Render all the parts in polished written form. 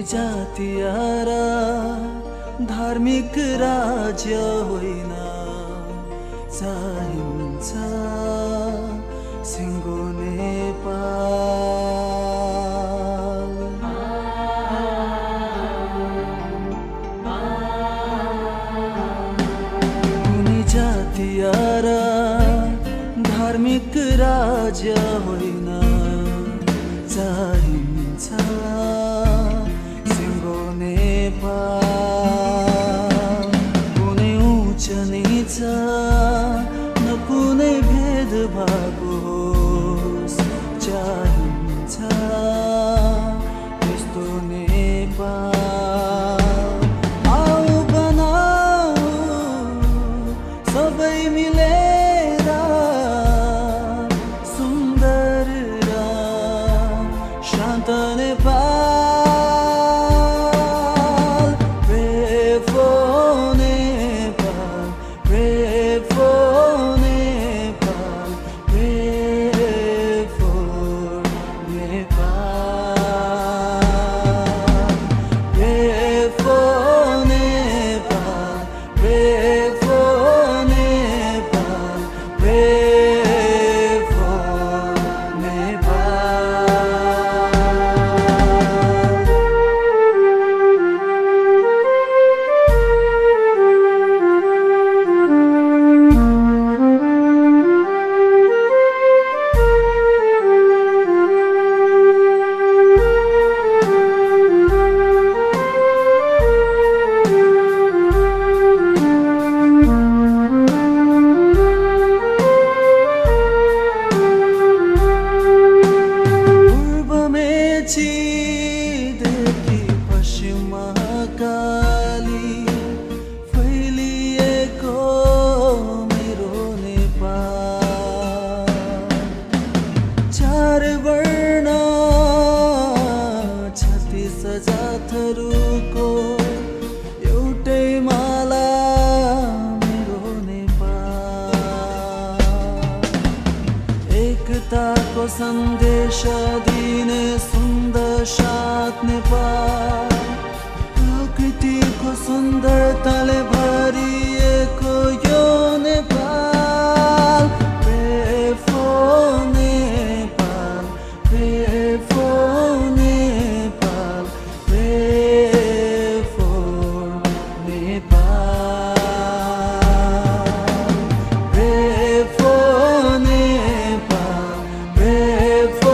जातीय र धार्मिक राज्य होइन, चाहिन्छ सिङ्गो नेपाल। कुनै जातीय र धार्मिक राज्य होइन, चाहिन्छ सिङ्गो नेपाल। कुनै उच्च नीच न कुनै भेदभाव होस्, चाहिन्छ यस्तो नेपाल। आऊ बनाऊ सबै मिलेर सुन्दर र शान्त नेपाल। देखि पश्चिममा काली फैलिएको मेरो नेपाल। चार वर्ण 36 जातहरूको एउटै माला मेरो नेपाल। एकताको सन्देश दिने सुन्दर साथ नेपाल। प्रकृतिको सुन्दरताले भरिएको यो नेपाल। बेफो नेपाल, बेफो नेपाल, बेफो नेपाल। बेफो नेपाल, बेफो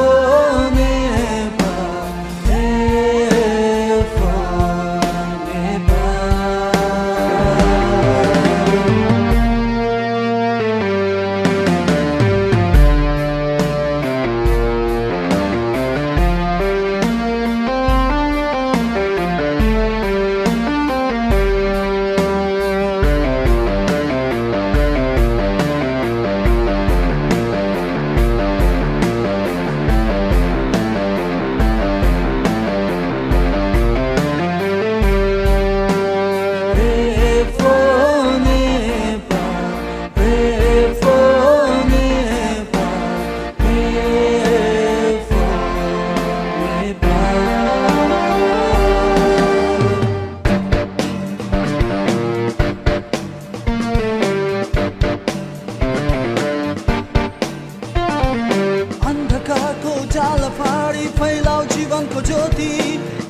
जाल फाडी फैलाऊ जीवनको ज्योति।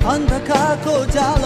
अन्धकारको जाल